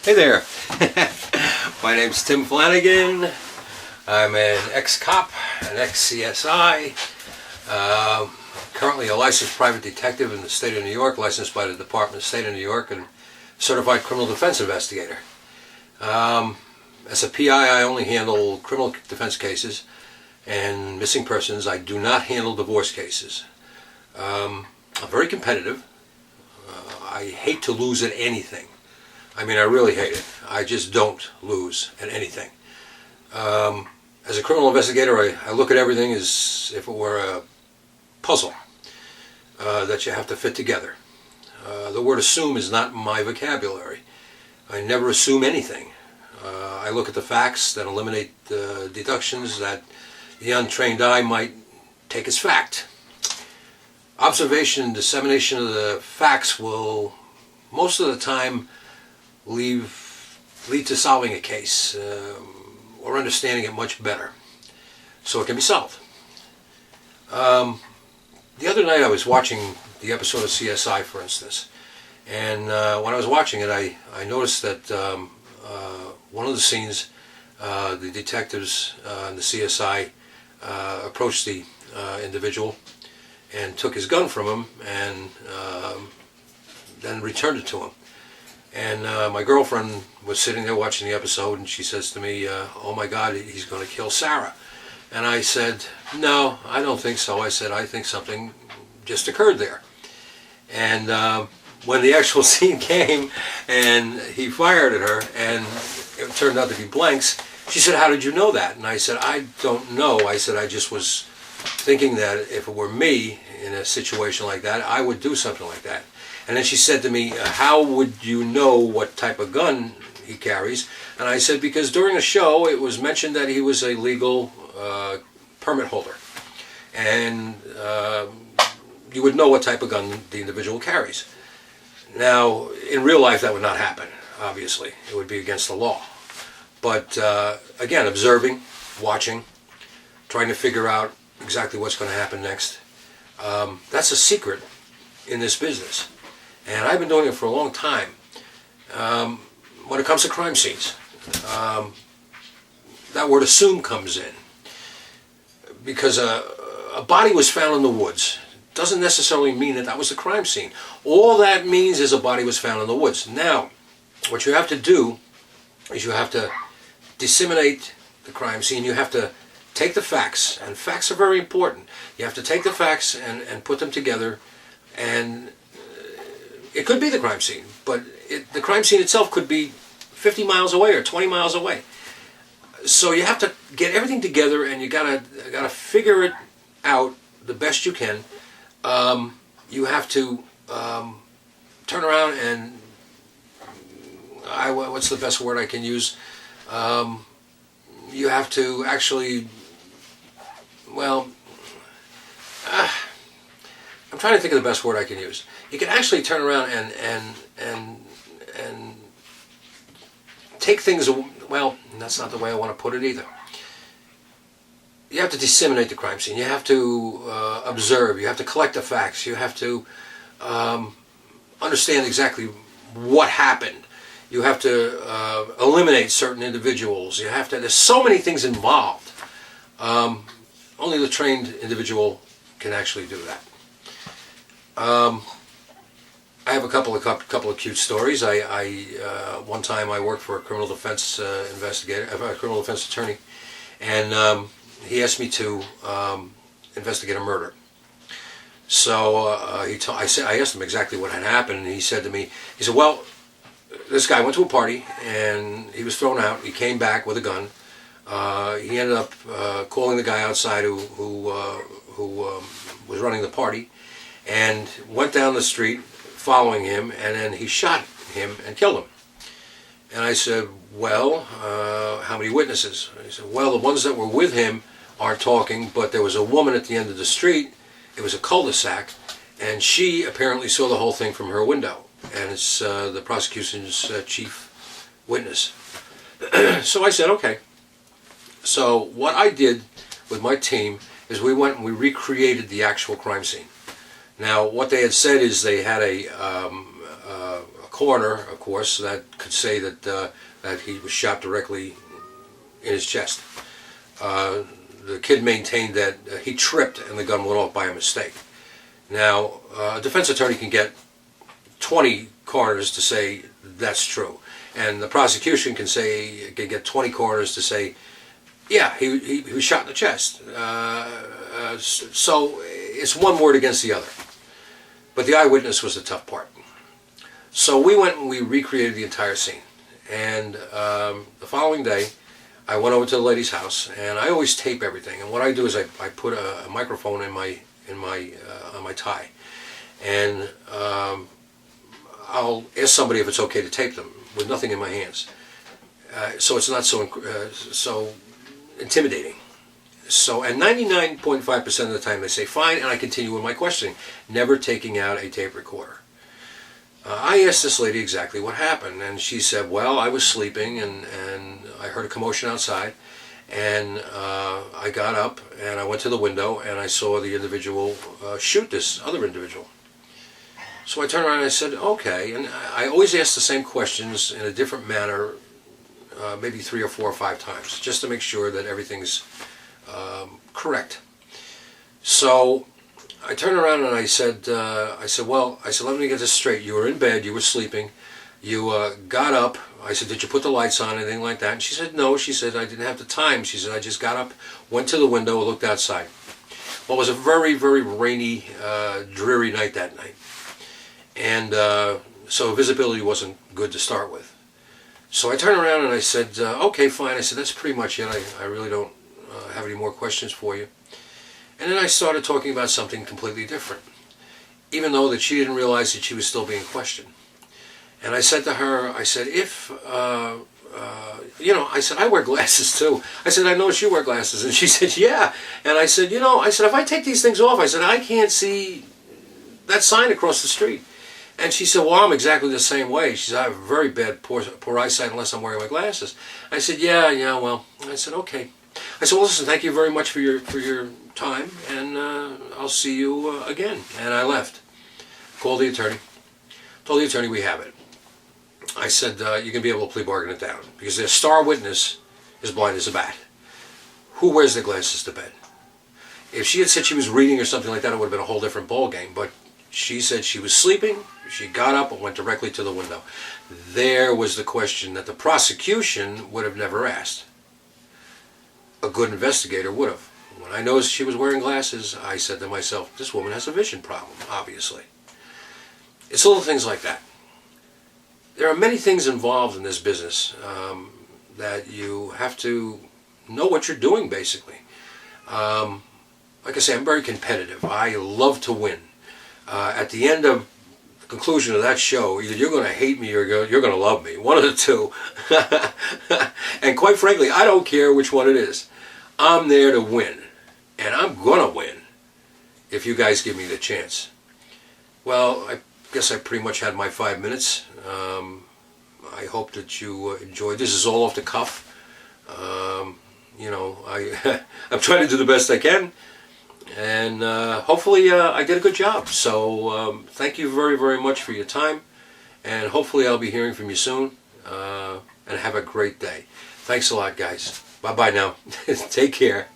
Hey there, my name's Tim Flanagan. I'm an ex-cop, an ex-CSI, currently a licensed private detective in the state of New York, licensed by the Department of State of New York, and certified criminal defense investigator. As a PI, I only handle criminal defense cases and missing persons. I do not handle divorce cases. I'm very competitive. I hate to lose at anything. I mean, I really hate it. I just don't lose at anything. As a criminal investigator, I look at everything as if it were a puzzle that you have to fit together. The word assume is not my vocabulary. I never assume anything. I look at the facts, that eliminate the deductions that the untrained eye might take as fact. Observation and dissemination of the facts will, most of the time, lead to solving a case or understanding it much better, so it can be solved. The other night I was watching the episode of CSI, for instance, and when I was watching it, I noticed that one of the scenes, the detectives and the CSI approached the individual and took his gun from him and then returned it to him. And my girlfriend was sitting there watching the episode, and she says to me, oh my God, he's going to kill Sarah. And I said, no, I don't think so. I said, I think something just occurred there. And when the actual scene came and he fired at her and it turned out to be blanks, she said, how did you know that? And I said, I don't know. I said, I just was thinking that if it were me in a situation like that, I would do something like that. And then she said to me, how would you know what type of gun he carries? And I said, because during a show it was mentioned that he was a legal permit holder. And you would know what type of gun the individual carries. Now, in real life that would not happen, obviously. It would be against the law. But again, observing, watching, trying to figure out exactly what's going to happen next. That's a secret in this business. And I've been doing it for a long time. When it comes to crime scenes, that word assume comes in. Because a body was found in the woods doesn't necessarily mean that that was the crime scene. All that means is a body was found in the woods. Now, what you have to do is you have to disseminate the crime scene. You have to take the facts, and facts are very important. You have to take the facts and put them together, and it could be the crime scene, but the crime scene itself could be 50 miles away or 20 miles away. So you have to get everything together, and you gotta figure it out the best you can. You have to turn around and what's the best word I can use? You have to actually, well, I'm trying to think of the best word I can use. You can actually turn around and take things, well, that's not the way I want to put it either. You have to disseminate the crime scene. You have to observe. You have to collect the facts. You have to understand exactly what happened. You have to eliminate certain individuals. You have to, there's so many things involved. Only the trained individual can actually do that. I have a couple of cute stories. One time I worked for a criminal defense investigator, a criminal defense attorney, and he asked me to investigate a murder. So I asked him exactly what had happened, and he said to me, he said, well, this guy went to a party and he was thrown out. He came back with a gun. He ended up calling the guy outside who was running the party, and went down the street following him, and then he shot him and killed him. And I said, well, how many witnesses? And he said, well, the ones that were with him are talking, but there was a woman at the end of the street. It was a cul-de-sac, and she apparently saw the whole thing from her window, and it's the prosecution's chief witness. So I said, okay. So what I did with my team is we went and we recreated the actual crime scene. Now, what they had said is they had a coroner, of course, that could say that that he was shot directly in his chest. The kid maintained that he tripped and the gun went off by a mistake. Now, a defense attorney can get 20 coroners to say that's true, and the prosecution can get 20 coroners to say, yeah, he was shot in the chest. So it's one word against the other. But the eyewitness was the tough part. So we went and we recreated the entire scene. And the following day, I went over to the lady's house, and I always tape everything. And what I do is I put a microphone on my tie, and I'll ask somebody if it's okay to tape them with nothing in my hands, so it's not so intimidating. So, and 99.5% of the time they say fine, and I continue with my questioning, never taking out a tape recorder. I asked this lady exactly what happened, and she said, well, I was sleeping, and I heard a commotion outside, and I got up, and I went to the window, and I saw the individual shoot this other individual. So I turned around and I said, okay, and I always ask the same questions in a different manner, maybe 3 or 4 or 5 times, just to make sure that everything's correct. So I turned around and I said, well, let me get this straight. You were in bed, you were sleeping, you got up. I said, did you put the lights on, anything like that? And she said, no. She said, I didn't have the time. She said, I just got up, went to the window, looked outside. Well, it was a very, very rainy, dreary night that night. And so visibility wasn't good to start with. So I turned around and I said, okay, fine. I said, that's pretty much it. I really don't have any more questions for you. And then I started talking about something completely different, even though that she didn't realize that she was still being questioned. And I said to her, I said, if, I said, I wear glasses too. I said, I noticed you wear glasses. And she said, yeah. And I said, if I take these things off, I said, I can't see that sign across the street. And she said, well, I'm exactly the same way. She said, I have very bad poor eyesight unless I'm wearing my glasses. I said, yeah, well. I said, okay. I said, well, listen, thank you very much for your time, and I'll see you again. And I left. Called the attorney. Told the attorney we have it. I said, you can be able to plea bargain it down, because their star witness is blind as a bat. Who wears their glasses to bed? If she had said she was reading or something like that, it would have been a whole different ball game. But she said she was sleeping. She got up and went directly to the window. There was the question that the prosecution would have never asked. A good investigator would have. When I noticed she was wearing glasses, I said to myself, this woman has a vision problem, obviously. It's little things like that. There are many things involved in this business that you have to know what you're doing, basically. Like I say, I'm very competitive. I love to win. At the end of the conclusion of that show, either you're going to hate me or you're going to love me. One of the two. And quite frankly, I don't care which one it is. I'm there to win. And I'm going to win if you guys give me the chance. Well, I guess I pretty much had my 5 minutes. I hope that you enjoyed. This is all off the cuff. I'm trying to do the best I can. And hopefully I did a good job. So thank you very, very much for your time. And hopefully I'll be hearing from you soon. And have a great day. Thanks a lot, guys. Bye-bye now. Take care.